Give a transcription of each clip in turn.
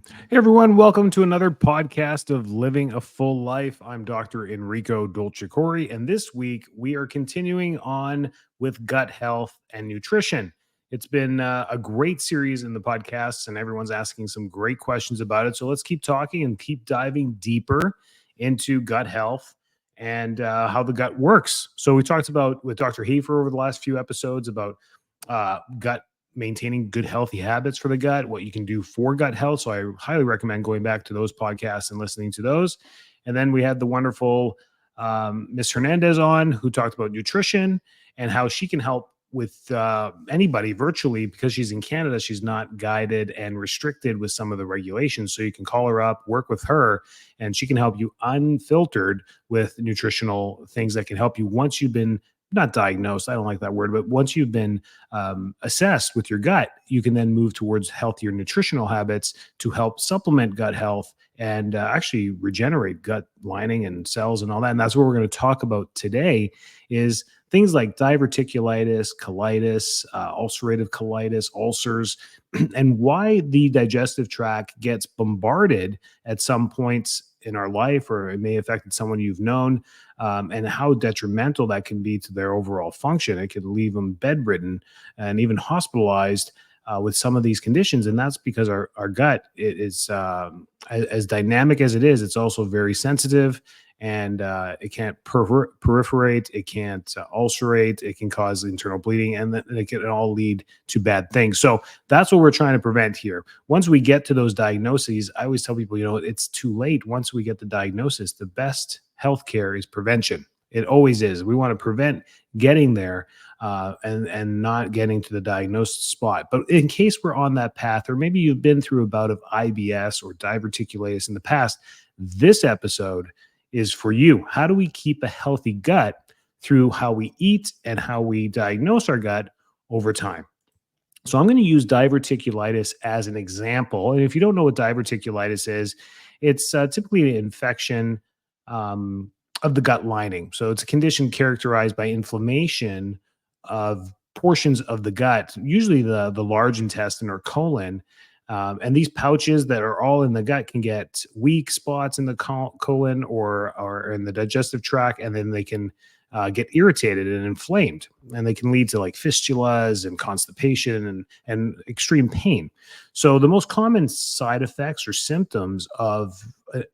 Hey everyone, welcome to another podcast of Living a Full Life. I'm Dr. Enrico Dolcecore, and this week we are continuing on with gut health and nutrition. It's been a great series in the podcasts, and everyone's asking some great questions about it. So let's keep talking and keep diving deeper into gut health and how the gut works. So we talked about with Dr. Hafer over the last few episodes about gut maintaining good healthy habits for the gut, what you can do for gut health. So I highly recommend going back to those podcasts and listening to those. And then we had the wonderful Miss Hernandez on, who talked about nutrition and how she can help with anybody virtually. Because she's in Canada, she's not guided and restricted with some of the regulations. So you can call her up, work with her, and she can help you unfiltered with nutritional things that can help you once you've been not diagnosed. I don't like that word, but once you've been assessed with your gut, you can then move towards healthier nutritional habits to help supplement gut health and actually regenerate gut lining and cells and all that. And that's what we're going to talk about today is things like diverticulitis, colitis, ulcerative colitis, ulcers, and why the digestive tract gets bombarded at some points in our life, or it may have affected someone you've known, and how detrimental that can be to their overall function. It can leave them bedridden and even hospitalized with some of these conditions. And that's because our gut is as dynamic as it is, it's also very sensitive, and it can't proliferate, it can't ulcerate, it can cause internal bleeding, and then it can all lead to bad things. So that's what we're trying to prevent here. Once we get to those diagnoses, I always tell people, it's too late. Once we get the diagnosis, the best healthcare is prevention. It always is. We want to prevent getting there and not getting to the diagnosis spot. But in case we're on that path, or maybe you've been through a bout of IBS or diverticulitis in the past, this episode is for you. How do we keep a healthy gut through how we eat and how we diagnose our gut over time? So I'm going to use diverticulitis as an example. And if you don't know what diverticulitis is, it's typically an infection of the gut lining. So it's a condition characterized by inflammation of portions of the gut, usually the large intestine or colon. And these pouches that are all in the gut can get weak spots in the colon or in the digestive tract, and then they can get irritated and inflamed, and they can lead to like fistulas and constipation and extreme pain. So the most common side effects or symptoms of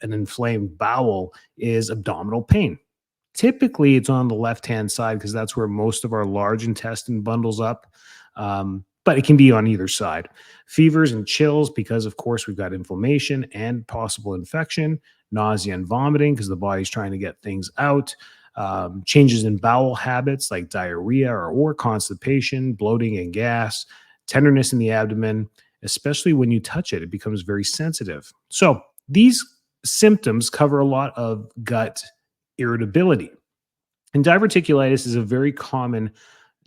an inflamed bowel is abdominal pain. Typically, it's on the left-hand side because that's where most of our large intestine bundles up. But it can be on either side. Fevers and chills because, of course, we've got inflammation and possible infection, nausea and vomiting because the body's trying to get things out, changes in bowel habits like diarrhea or constipation, bloating and gas, tenderness in the abdomen, especially when you touch it. It becomes very sensitive. So these symptoms cover a lot of gut irritability. And diverticulitis is a very common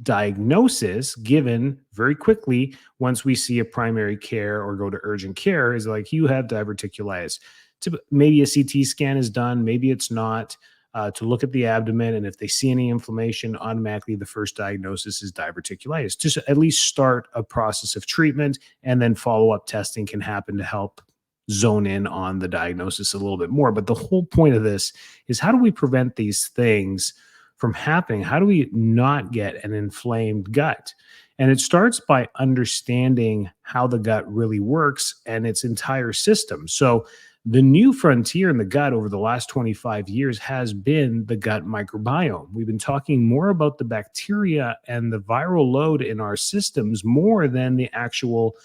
diagnosis given very quickly once we see a primary care or go to urgent care, is like, you have diverticulitis. Maybe a CT scan is done, maybe it's not, to look at the abdomen. And if they see any inflammation, automatically the first diagnosis is diverticulitis. Just at least start a process of treatment, and then follow-up testing can happen to help zone in on the diagnosis a little bit more. But the whole point of this is, how do we prevent these things from happening? How do we not get an inflamed gut? And it starts by understanding how the gut really works and its entire system. So the new frontier in the gut over the last 25 years has been the gut microbiome. We've been talking more about the bacteria and the viral load in our systems more than the actual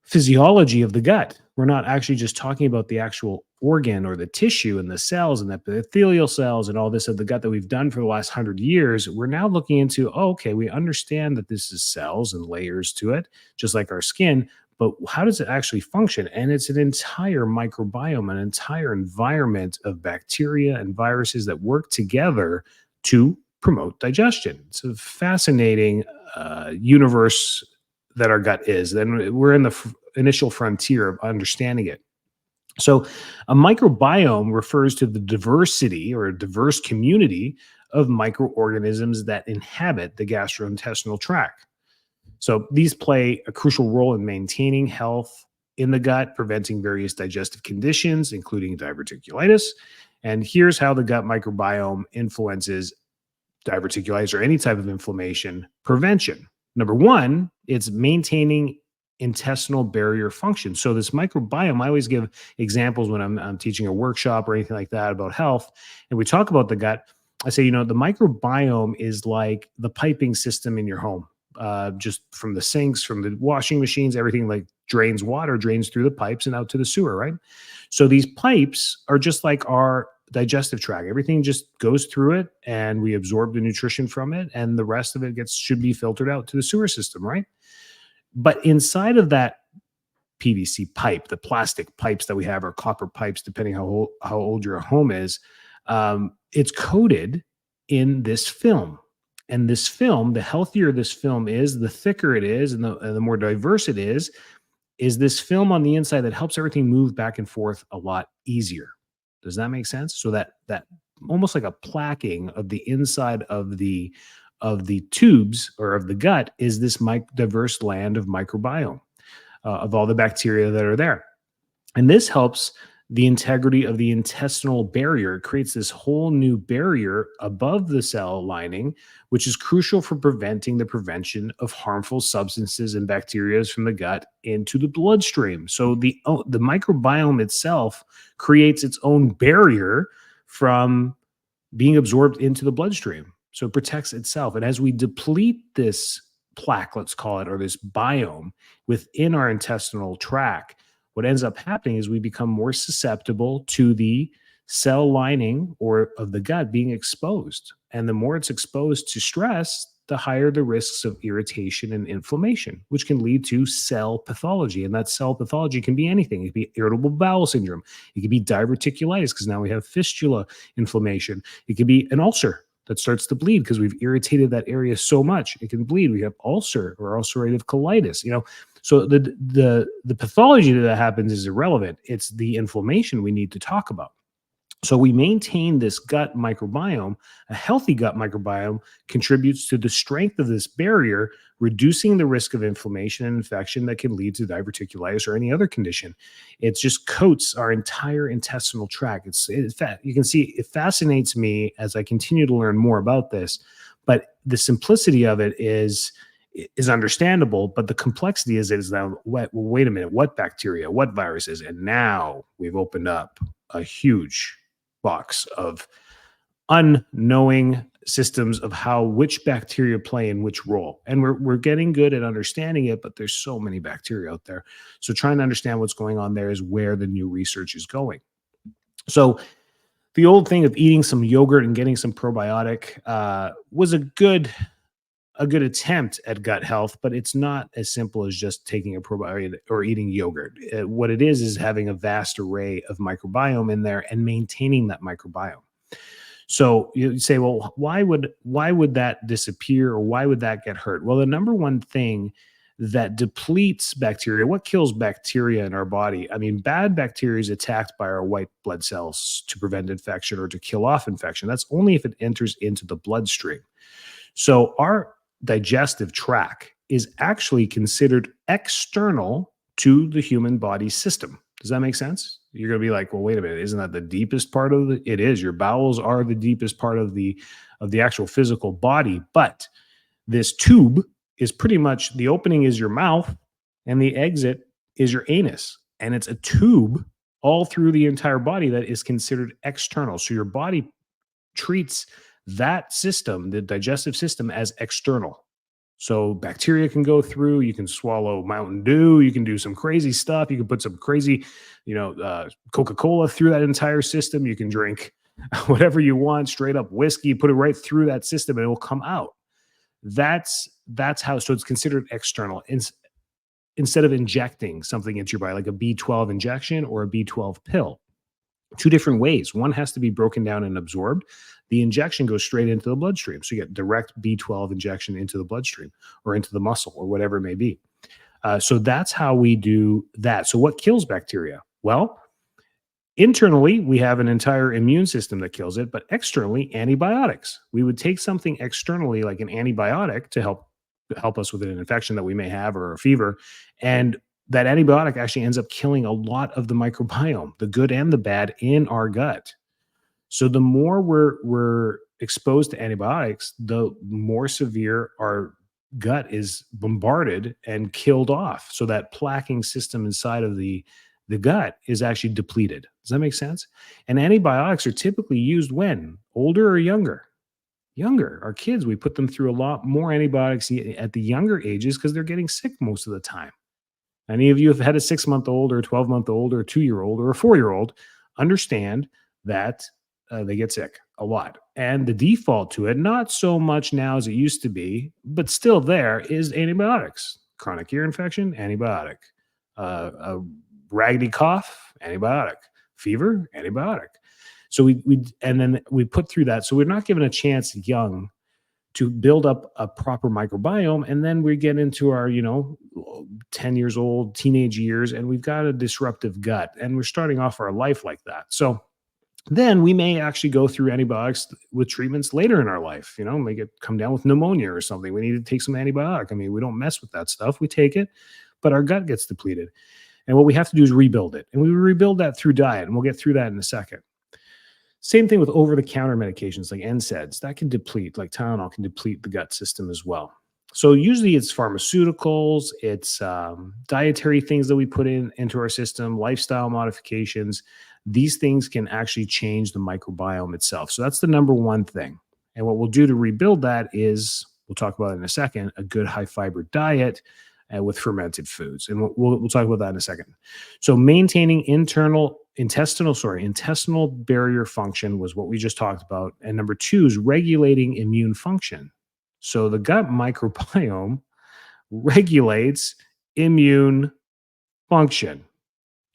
physiology of the gut. We're not actually just talking about the actual organ or the tissue and the cells and the epithelial cells and all this of the gut that we've done for the last 100 years. We're now looking into, okay, we understand that this is cells and layers to it, just like our skin, but how does it actually function? And it's an entire microbiome, an entire environment of bacteria and viruses that work together to promote digestion. It's a fascinating universe that our gut is. Then we're in the initial frontier of understanding it. So a microbiome refers to the diversity or a diverse community of microorganisms that inhabit the gastrointestinal tract. So these play a crucial role in maintaining health in the gut, preventing various digestive conditions, including diverticulitis. And here's how the gut microbiome influences diverticulitis or any type of inflammation prevention. Number one, it's maintaining intestinal barrier function. So this microbiome, I always give examples when I'm teaching a workshop or anything like that about health, and we talk about the gut. I say, the microbiome is like the piping system in your home. Just from the sinks, from the washing machines, everything like drains water, drains through the pipes and out to the sewer, right? So these pipes are just like our digestive tract. Everything just goes through it and we absorb the nutrition from it, and the rest of it should be filtered out to the sewer system, right? But inside of that PVC pipe, the plastic pipes that we have, or copper pipes, depending how old your home is, it's coated in this film. And this film, the healthier this film is, the thicker it is, and the more diverse it is this film on the inside that helps everything move back and forth a lot easier. Does that make sense? So that almost like a plaquing of the inside of the tubes or of the gut is this diverse land of microbiome, of all the bacteria that are there. And this helps the integrity of the intestinal barrier. It creates this whole new barrier above the cell lining, which is crucial for preventing the prevention of harmful substances and bacteria from the gut into the bloodstream. So the microbiome itself creates its own barrier from being absorbed into the bloodstream. So it protects itself. And as we deplete this plaque, let's call it, or this biome within our intestinal tract, what ends up happening is we become more susceptible to the cell lining or of the gut being exposed. And the more it's exposed to stress, the higher the risks of irritation and inflammation, which can lead to cell pathology. And that cell pathology can be anything. It could be irritable bowel syndrome. It could be diverticulitis, because now we have fistula inflammation. It could be an ulcer that starts to bleed because we've irritated that area so much it can bleed. We have ulcer or ulcerative colitis. So the pathology that happens is irrelevant. It's the inflammation we need to talk about. So we maintain this gut microbiome. A healthy gut microbiome contributes to the strength of this barrier, reducing the risk of inflammation and infection that can lead to diverticulitis or any other condition. It just coats our entire intestinal tract. You can see it fascinates me as I continue to learn more about this, but the simplicity of it is understandable, but the complexity is now, wait a minute, what bacteria, what viruses? And now we've opened up a huge box of unknowing systems of which bacteria play in which role. And we're getting good at understanding it, but there's so many bacteria out there. So trying to understand what's going on there is where the new research is going. So the old thing of eating some yogurt and getting some probiotic was a good attempt at gut health, but it's not as simple as just taking a probiotic or eating yogurt. What it is having a vast array of microbiome in there and maintaining that microbiome. So you say, well, why would that disappear, or why would that get hurt? Well, the number one thing that depletes bacteria, what kills bacteria in our body? I mean, bad bacteria is attacked by our white blood cells to prevent infection or to kill off infection. That's only if it enters into the bloodstream. So our digestive tract is actually considered external to the human body system. Does that make sense? You're going to be like, well, wait a minute, isn't that the deepest part of it is? Your bowels are the deepest part of the actual physical body, but this tube is pretty much, the opening is your mouth and the exit is your anus, and it's a tube all through the entire body that is considered external. So your body treats that system, the digestive system, as external. So bacteria can go through, you can swallow Mountain Dew, you can do some crazy stuff. You can put some crazy, Coca-Cola through that entire system. You can drink whatever you want, straight up whiskey, put it right through that system and it will come out. That's how, so it's considered external. Instead of injecting something into your body, like a B12 injection or a B12 pill. Two different ways. One has to be broken down and absorbed. The injection goes straight into the bloodstream. So you get direct B12 injection into the bloodstream or into the muscle or whatever it may be. So that's how we do that. So what kills bacteria? Well, internally, we have an entire immune system that kills it, but externally, antibiotics. We would take something externally like an antibiotic to help us with an infection that we may have or a fever, and that antibiotic actually ends up killing a lot of the microbiome, the good and the bad in our gut. So the more we're exposed to antibiotics, the more severe our gut is bombarded and killed off. So that plaquing system inside of the gut is actually depleted. Does that make sense? And antibiotics are typically used when? Older or younger? Younger. Our kids, we put them through a lot more antibiotics at the younger ages because they're getting sick most of the time. Any of you have had a 6 month old or a 12-month old or a 2 year old or a 4 year old understand that they get sick a lot. And the default to it, not so much now as it used to be, but still there, is antibiotics. Chronic ear infection, antibiotic. A raggedy cough, antibiotic. Fever, antibiotic. So we and then we put through that. So we're not given a chance young to build up a proper microbiome. And then we get into our, 10 years old, teenage years, and we've got a disruptive gut. And we're starting off our life like that. So then we may actually go through antibiotics with treatments later in our life. May come down with pneumonia or something. We need to take some antibiotic. I mean, we don't mess with that stuff. We take it, but our gut gets depleted. And what we have to do is rebuild it. And we rebuild that through diet. And we'll get through that in a second. Same thing with over-the-counter medications like NSAIDs. That can deplete, like Tylenol can deplete the gut system as well. So usually it's pharmaceuticals, it's dietary things that we put into our system, lifestyle modifications. These things can actually change the microbiome itself. So that's the number one thing. And what we'll do to rebuild that is, we'll talk about it in a second, a good high-fiber diet with fermented foods. And we'll talk about that in a second. So maintaining intestinal barrier function was what we just talked about. And number two is regulating immune function. So the gut microbiome regulates immune function.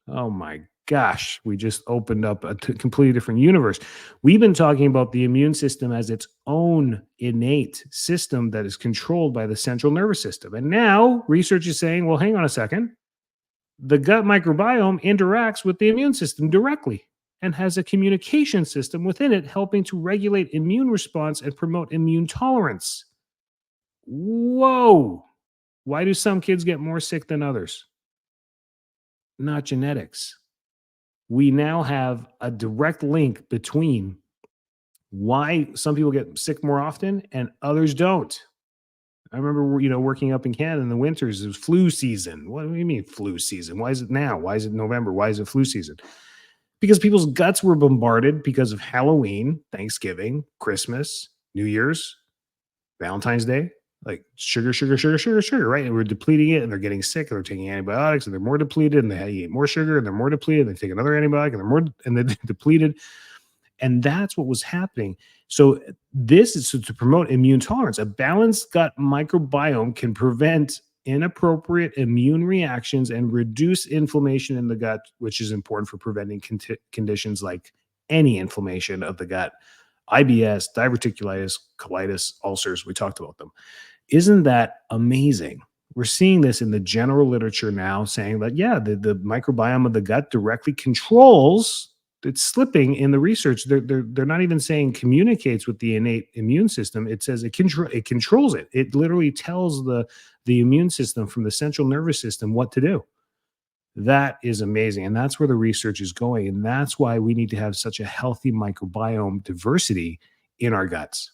Oh my gosh, we just opened up a completely different universe. We've been talking about the immune system as its own innate system that is controlled by the central nervous system. And now research is saying, well, hang on a second. The gut microbiome interacts with the immune system directly and has a communication system within it helping to regulate immune response and promote immune tolerance. Whoa. Why do some kids get more sick than others? Not genetics. We now have a direct link between why some people get sick more often and others don't. I remember, working up in Canada in the winters, it was flu season. What do you mean flu season? Why is it now? Why is it November? Why is it flu season? Because people's guts were bombarded because of Halloween, Thanksgiving, Christmas, New Year's, Valentine's Day, like sugar, sugar, sugar, sugar, sugar, right? And we're depleting it and they're getting sick and they're taking antibiotics and they're more depleted and they eat more sugar and they're more depleted. And they take another antibiotic and they're depleted. And that's what was happening. So this is to promote immune tolerance. A balanced gut microbiome can prevent inappropriate immune reactions and reduce inflammation in the gut, which is important for preventing conditions like any inflammation of the gut, IBS, diverticulitis, colitis, ulcers. We talked about them. Isn't that amazing? We're seeing this in the general literature now saying that, yeah, the microbiome of the gut directly controls. It's slipping in the research. They're not even saying communicates with the innate immune system. It says it controls it. It literally tells the immune system from the central nervous system what to do. That is amazing. And that's where the research is going. And that's why we need to have such a healthy microbiome diversity in our guts.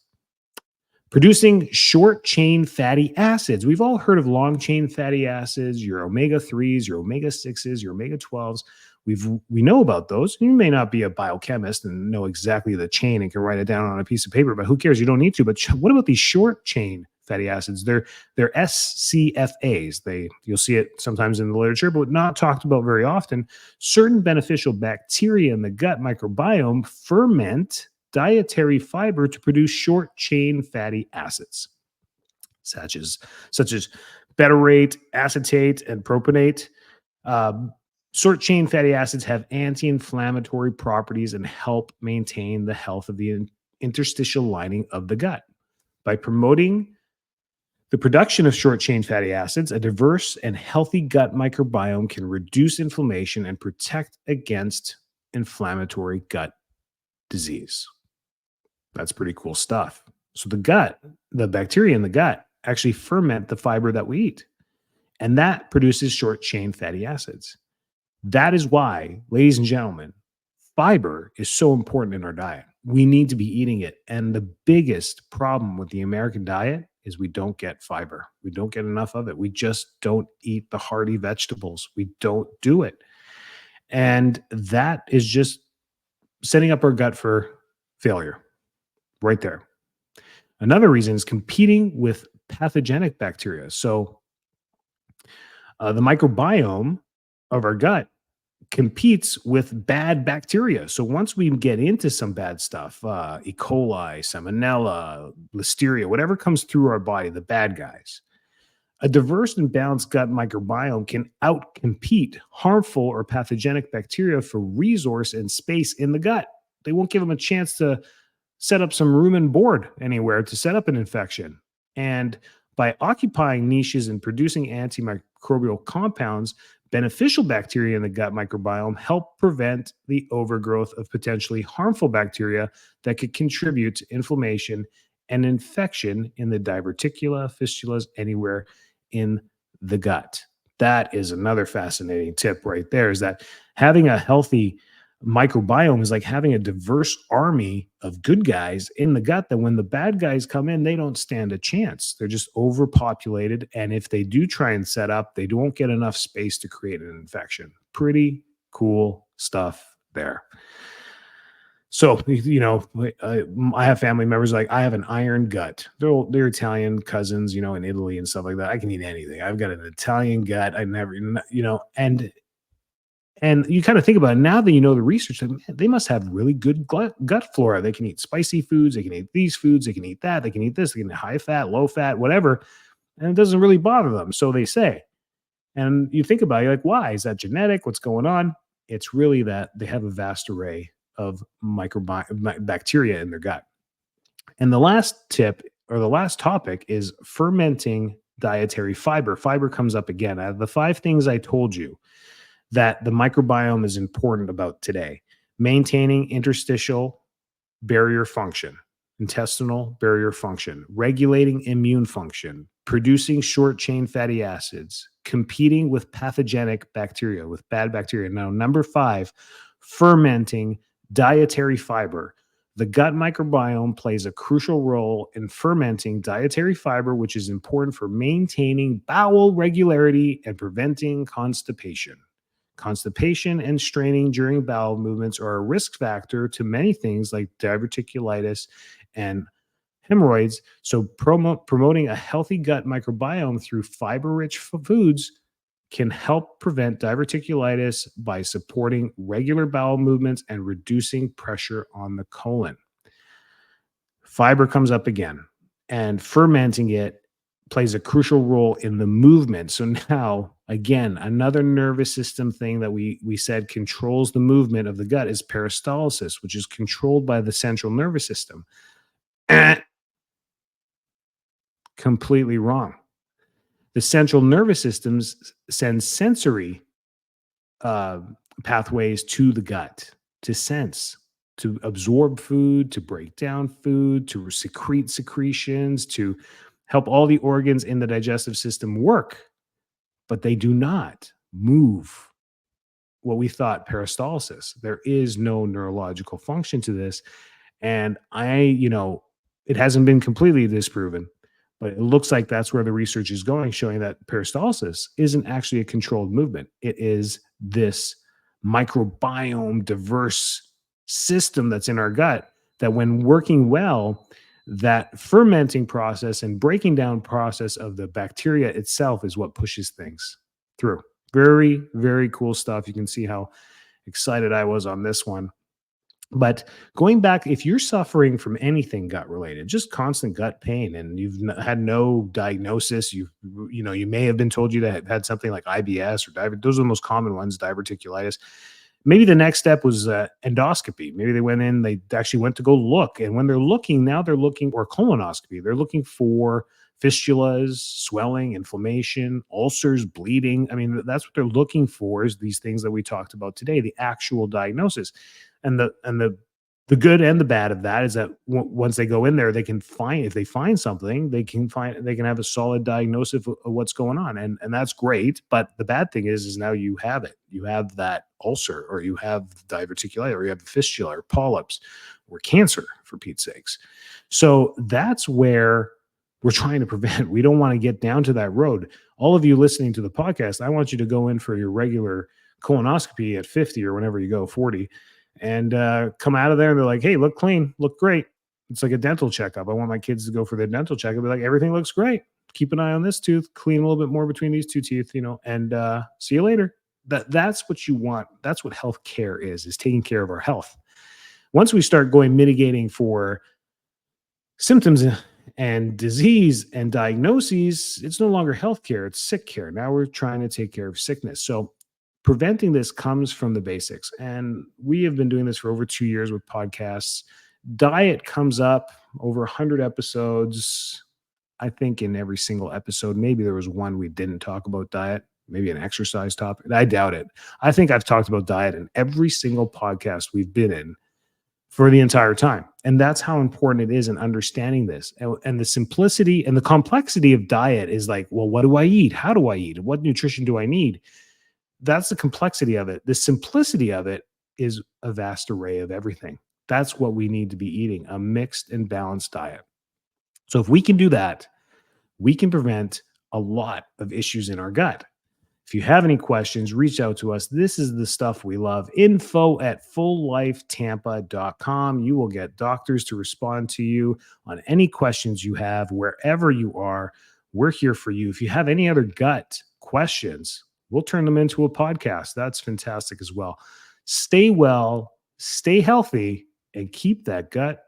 Producing short chain fatty acids. We've all heard of long chain fatty acids, your omega-3s, your omega-6s, your omega-12s. We know about those. You may not be a biochemist and know exactly the chain and can write it down on a piece of paper, but who cares? You don't need to. But what about these short chain fatty acids? They're SCFAs. You'll see it sometimes in the literature, but not talked about very often. Certain beneficial bacteria in the gut microbiome ferment dietary fiber to produce short chain fatty acids, such as butyrate, acetate, and propionate. Short chain fatty acids have anti-inflammatory properties and help maintain the health of the interstitial lining of the gut. By promoting the production of short chain fatty acids, a diverse and healthy gut microbiome can reduce inflammation and protect against inflammatory gut disease. That's pretty cool stuff. So the bacteria in the gut actually ferment the fiber that we eat. and that produces short chain fatty acids. That is why, ladies and gentlemen, fiber is so important in our diet. We need to be eating it. And the biggest problem with the American diet is we don't get fiber. We don't get enough of it. We just don't eat the hearty vegetables. We don't do it. And that is just setting up our gut for failure right there. Another reason is competing with pathogenic bacteria. So, the microbiome of our gut competes with bad bacteria. So once we get into some bad stuff, E. coli, salmonella, listeria, whatever comes through our body, the bad guys, a diverse and balanced gut microbiome can outcompete harmful or pathogenic bacteria for resource and space in the gut. They won't give them a chance to set up some room and board anywhere to set up an infection. And by occupying niches and producing antimicrobial compounds, beneficial bacteria in the gut microbiome help prevent the overgrowth of potentially harmful bacteria that could contribute to inflammation and infection in the diverticula, fistulas, anywhere in the gut. That is another fascinating tip right there, is that having a healthy microbiome is like having a diverse army of good guys in the gut, that when the bad guys come in, they don't stand a chance. They're just overpopulated. And if they do try and set up, they won't get enough space to create an infection. Pretty cool stuff there. So, I have family members, like, I have an iron gut. They're Italian cousins, in Italy and stuff like that. I can eat anything. I've got an Italian gut. I never, and you kind of think about it now that you know the research, like, man, they must have really good gut flora. They can eat spicy foods. They can eat these foods. They can eat that. They can eat this. They can eat high fat, low fat, whatever. And it doesn't really bother them. So they say. And you think about it, you're like, why? Is that genetic? What's going on? It's really that they have a vast array of bacteria in their gut. And the last tip, or the last topic, is fermenting dietary fiber. Fiber comes up again. Out of the 5 things I told you that the microbiome is important about today: maintaining interstitial barrier function, intestinal barrier function, regulating immune function, producing short chain fatty acids, competing with pathogenic bacteria, with bad bacteria. Now, number 5, fermenting dietary fiber. The gut microbiome plays a crucial role in fermenting dietary fiber, which is important for maintaining bowel regularity and preventing constipation. Constipation and straining during bowel movements are a risk factor to many things like diverticulitis and hemorrhoids. So promoting a healthy gut microbiome through fiber-rich foods can help prevent diverticulitis by supporting regular bowel movements and reducing pressure on the colon. Fiber comes up again, and fermenting it plays a crucial role in the movement. So now, again, another nervous system thing that we said controls the movement of the gut is peristalsis, which is controlled by the central nervous system. Completely wrong. The central nervous system sends sensory pathways to the gut to sense, to absorb food, to break down food, to secrete secretions, to help all the organs in the digestive system work. But they do not move what we thought peristalsis. There is no neurological function to this. And it hasn't been completely disproven, but it looks like that's where the research is going, showing that peristalsis isn't actually a controlled movement. It is this microbiome diverse system that's in our gut that, when working well, that fermenting process and breaking down process of the bacteria itself is what pushes things through. Very, very cool stuff. You can see how excited I was on this one. But going back, if you're suffering from anything gut related, just constant gut pain, and you've had no diagnosis, you may have been told you that had something like IBS or those are the most common ones, diverticulitis. Maybe the next step was endoscopy. Maybe they actually went to go look. And when they're looking, or colonoscopy, they're looking for fistulas, swelling, inflammation, ulcers, bleeding. I mean, that's what they're looking for, is these things that we talked about today, the actual diagnosis. And the The good and the bad of that is that once they go in there, they can find if they find something, they can have a solid diagnosis of what's going on, and that's great. But the bad thing is now you have it. You have that ulcer, or you have diverticulitis, or you have the fistula, or polyps, or cancer, for Pete's sakes. So that's where we're trying to prevent. We don't want to get down to that road. All of you listening to the podcast, I want you to go in for your regular colonoscopy at 50 or whenever you go, 40, and come out of there and they're like, hey, look clean, look great. It's like a dental checkup. I want my kids to go for their dental checkup. Be like, everything looks great. Keep an eye on this tooth, clean a little bit more between these two teeth, and see you later. That's what you want. That's what healthcare is taking care of our health. Once we start going mitigating for symptoms and disease and diagnoses, it's no longer healthcare, it's sick care. Now we're trying to take care of sickness. So preventing this comes from the basics. And we have been doing this for over 2 years with podcasts. Diet comes up over 100 episodes. I think in every single episode, maybe there was one we didn't talk about diet, maybe an exercise topic. I doubt it. I think I've talked about diet in every single podcast we've been in for the entire time. And that's how important it is in understanding this. And the simplicity and the complexity of diet is like, well, what do I eat? How do I eat? What nutrition do I need? That's the complexity of it. The simplicity of it is a vast array of everything. That's what we need to be eating, a mixed and balanced diet. So if we can do that, we can prevent a lot of issues in our gut. If you have any questions, reach out to us. This is the stuff we love. info@fulllifetampa.com. You will get doctors to respond to you on any questions you have, wherever you are. We're here for you. If you have any other gut questions, we'll turn them into a podcast. That's fantastic as well. Stay well, stay healthy, and keep that gut